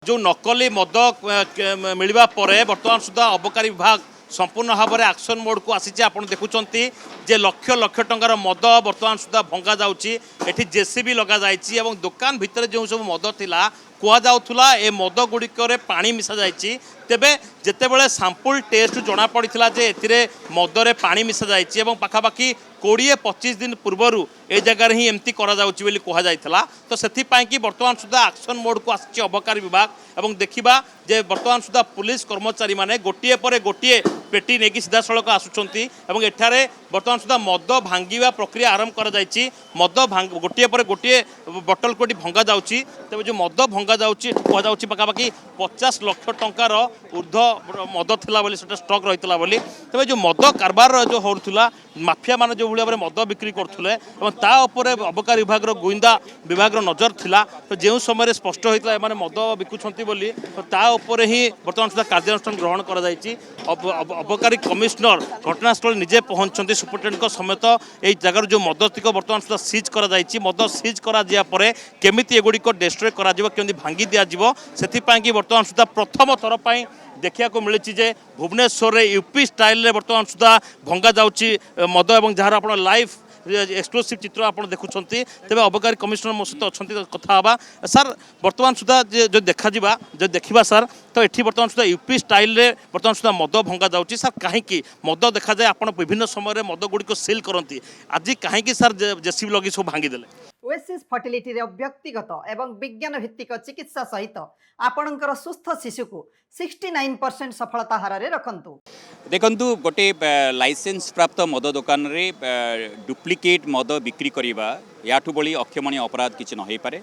जो नकली मद मिलवा परे वर्तमान सुधा अबकारी विभाग संपूर्ण भाव में एक्शन मोड को आसी आप देखुंत जे लक्ष लक्ष टंकार मद वर्तमान सुधा भंगा जाऊँगी जेसीबी लगा जाइए दुकान भितर जो सब मद थिला कुआ ए मद गुड़िक पानी मिसा जाइए तेबे जितेबाला सांपुल टेस्ट जना पड़ा जे ए मदरे पानी मिसा जाइए पाखापाखि 20-25 दिन पूर्वर ए जगार ही एमती कहुला तो से बर्तमान सुधा एक्शन मोड को आसी अबकारी विभाग और देखा जे बर्तमान सुधा पुलिस कर्मचारी माने गोटे पर गोटे पेटी नहीं सीधा सड़क आसुंच एठारे बर्तमान सुधा मद भांगा प्रक्रिया आरंभ कर मद गोटे पर गोटे बटल कोटी भंगा जाऊँगी तेज जो मद भंगा जाऊँगी कहुच्छी पाखापाखि 50 लाख टंकार ऊर्ध्व मद थिला बोली स्टक रही बोली तेज जो मद कारबार जो होता माफिया मान जो भाव में मद बिक्री करुले अबकारी विभाग गुइंदा विभाग नजर थिला तो जो समय स्पष्ट होता है मद बिकुंट बोली तो तापर ही बर्तमान सुधा कार्यानुष्ठान ग्रहण कर अबकारी कमिशनर घटनास्थल निजे पहुंचते सुपरिटेडेंट समेत यही जगार जो मदतिक बर्तमान सुधा सीज कर मद सीज कर केमिति एगुड़िक डिस्ट्रॉय कर भांगी दिज्व से बर्तमान सुधा प्रथम थर पर देखा मिली जे भुवनेश्वर में यूपी स्टाइल रे बर्तमान सुधा भंगा जाऊँगी मद और जार आप लाइव एक्सक्लूसिव चित्र आप देखुं तेज अबकारी कमिशनर मो सहित अच्छा कथा सर बर्तमान सुधा जो देखा सर तो ये बर्तमान सुधा यूपी स्टाइल रे बर्तमान सुधा मद भंगा जाऊँगी सर कहीं मद देखा जाए आप विभिन्न समय मद गुड़िक सिल करती आज कहीं सर जेसीबी लगी सब भांगीदेले ओएसिस फर्टिलिटी रे व्यक्तिगत एवं विज्ञान भित्तिक चिकित्सा सहित आपणकर सुस्थ शिशु को 69% सफलता हार रे रखंतु देखंतु गोटे लाइसेंस प्राप्त मद दुकान रे डुप्लिकेट मद बिक्री करवा याठू बड़ी अक्षमणीय अपराध किसी न हो पारे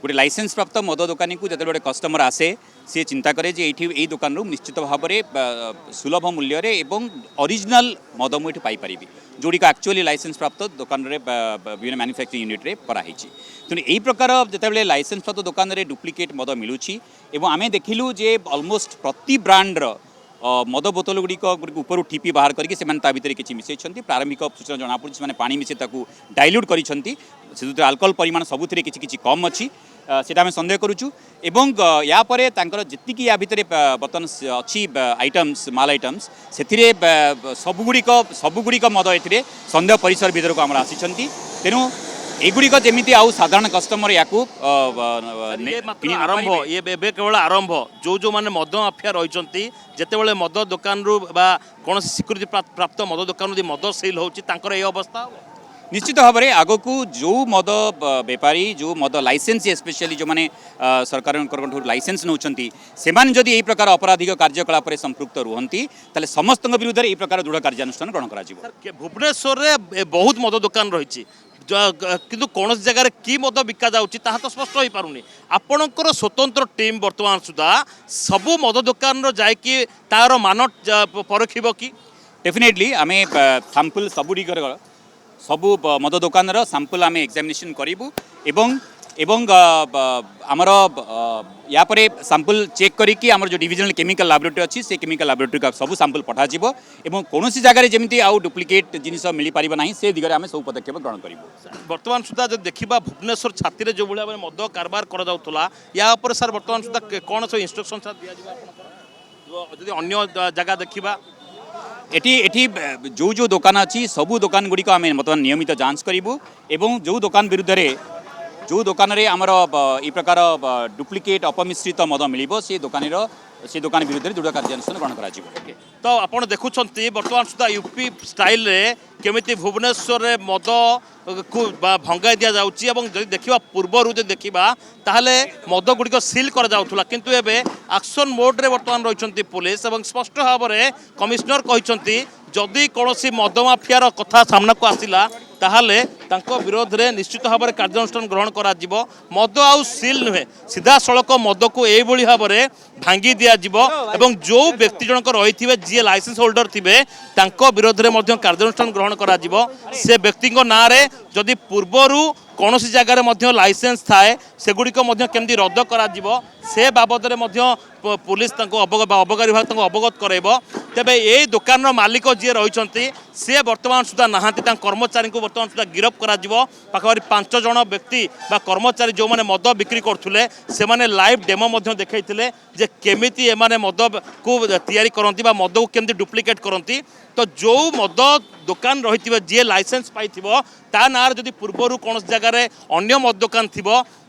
गोटे लाइसेंस प्राप्त मद दुकानी को जिते बड़े कस्टमर आसे सी चिंता करे जे ये दुकान निश्चित भाव में सुलभ मूल्य एवं ओरिजिनल मद मुझे पाइपर जोड़िक एक्चुअली लाइसेंस प्राप्त दुकान रे विभिन्न मैन्युफैक्चरिंग यूनिट रे कराई तेणु यही प्रकार जिते लाइसेंस प्राप्त दुकान रे डुप्लिकेट मद मिलूँ एवं आमे देखिलु जे ऑलमोस्ट प्रति ब्रांड्र मद बोतल गुड़िक ऊपर टीपी बाहर करके भितर किसी मिसई प्रारंभिक सूचना जमापड़ी पानी मिसे डाइल्यूट कर आल्कोहल परिमाण सबुथ किसी कम अच्छी से आम सन्देह करुचु एवं या परे जी या भितर बर्तमान अच्छी आइटम्स माल आइटम्स से सबुगुड़िक मद ए सन्देह परिसर भीतर को आम आसी तेणु एगुड़िक जमी आउ साधारण कस्टमर या आरंभ ये केवल आरंभ जो जो माने मद माफिया रही जितेबाला मद दुकान कौन स्वीकृति प्राप्त मद दुकान मद सेल होती अवस्था निश्चित भाव में आग को जो मद बेपारी जो मद लाइसेंस स्पेशली जो मैंने सरकार लाइसेंस नौकरी से जदि यही प्रकार आपराधिक कार्यकलाप संपृक्त रुहति ताले समस्त विरुद्ध यही प्रकार दृढ़ कार्यानुष्ठान ग्रहण कर भुवनेश्वर में बहुत मद दुकान रही किंतु कौन जगह कि मद बिका जाऊँगी तो स्पष्ट हो पारुनी आपणकर स्वतंत्र टीम बर्तमान सुधा सबू मद दुकान जाकि तार मान परखिब कि डेफिनेटली आम सैंपल सबुड़ सबू मद दुकान सैंपल आम एग्जामिनेशन करूँ एवं आमर या परे सैंपल चेक करिकी आमर जो डिविजनल केमिकल लैबोरेटरी अच्छी से केमिकल लैबोरेटरी का सब सैंपल पठाଯିव एवं कौन जगह जमी आउ डुप्लिकेट जिनिस मिल पार ना से दिगरे आम सब पदक्षेप ग्रहण करूँ बर्तमान सुधा जो देखा भुवनेश्वर छाती जो भाई मद कारबार करा या सर बर्तमान सुधा कौन सब इंस्ट्रक्शन दि अन्य जगह देखा एटी जो जो दुकान अच्छी सबू दुकान गुड़िक आम बर्तमान नियमित जांच करूँ एवं जो दुकान विरुद्ध जो दुकान रे आमर ये प्रकार डुप्लिकेट अपमिश्रित मद मिल से दुकान विरुद्ध दृढ़ कार्यानुष्ठान ग्रहण कर तो आपड़ देखुंत बर्तमान सुधा यूपी स्टाइल रे केमिति भुवनेश्वर रे मद को भंगाई दि जाऊँगी जब देखा पूर्वर जो देखा ताहले मद गुड़िक सिल कर जाउथुला किंतु एबे एक्शन मोड रे बर्तमान रही पुलिस और स्पष्ट भाव में कमिशनर कहते जदि कौन मद माफियार कथा सामना को आसला ताहले तांको विरोध में निश्चित भाव में कार्यानुष्ठान ग्रहण कर मद आउ सिल नुहे सीधा सड़क मद को यही भाव में भांगी दिज्व एवं जो व्यक्ति जनक रही जी लाइसेंस होल्डर थे विरोध में कार्यानुष्ठान ग्रहण कर से व्यक्ति ना रे जदि पूर्वर कौन जगार लाइसेंस थाए सेगुड़िक केमती रद्द कर से बाबद पुलिस अबकारी विभाग अवगत कराइब तेबे ये दुकान मालिक जी रही सी बर्तमान सुधा नहांती कर्मचारी को बर्तमान सुधा गिरफ्त କରାଯିବ ପାଖାପାଖି 5 ଜଣ ବ୍ୟକ୍ତି ବା କର୍ମଚାରୀ ଯେଉଁମାନେ ମଦ ବିକ୍ରି କରୁଥିଲେ ସେମାନେ ଲାଇଭ୍ ଡେମୋ ମଧ୍ୟ ଦେଖାଇଥିଲେ ଯେ କେମିତି ଏମାନେ ମଦକୁ ତିଆରି କରନ୍ତି ବା ମଦକୁ କେମିତି ଡୁପ୍ଲିକେଟ୍ କରନ୍ତି। ତ ଯେଉଁ ମଦ ଦୋକାନ ରହିଥିବ ଯିଏ ଲାଇସେନ୍ସ ପାଇଥିବ ତା ନାଁରେ ଯଦି ପୂର୍ବରୁ କୌଣସି ଜାଗାରେ ଅନ୍ୟ ମଦ ଦୋକାନ ଥିବ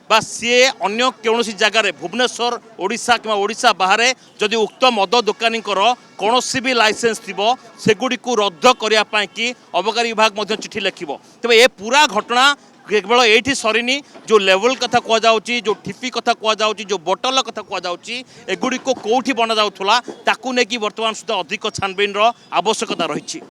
বা ସିଏ ଅନ୍ୟ କୌଣସି ଜାଗାରେ ଭୁବନେଶ୍ୱର ଓଡ଼ିଶା କିମ୍ବା ଓଡ଼ିଶା ବାହାରେ ଯଦି ଉକ୍ତ ମଦ ଦୋକାନୀଙ୍କର କୌଣସି ବି ଲାଇସେନ୍ସ ଥିବ ସେଗୁଡ଼ିକୁ ରଦ୍ଦ କରିବା ପାଇଁ କି ଅବକାରୀ ବିଭାଗ ମଧ୍ୟ ଚିଠି ଲେଖିବ। ତେବେ ଏ ପୁରା ଘଟଣା କେବଳ ଏଇଠି ସରିନି, ଯେଉଁ ଲେଭେଲ୍ କଥା କୁହାଯାଉଛି, ଯେଉଁ ଠିପି କଥା କୁହାଯାଉଛି, ଯେଉଁ ବୋଟଲ କଥା କୁହାଯାଉଛି, ଏଗୁଡ଼ିକୁ କେଉଁଠି ବନାଯାଉଥିଲା ତାକୁ ନେଇକି ବର୍ତ୍ତମାନ ସୁଦ୍ଧା ଅଧିକ ଛାନବିନ୍ର ଆବଶ୍ୟକତା ରହିଛି।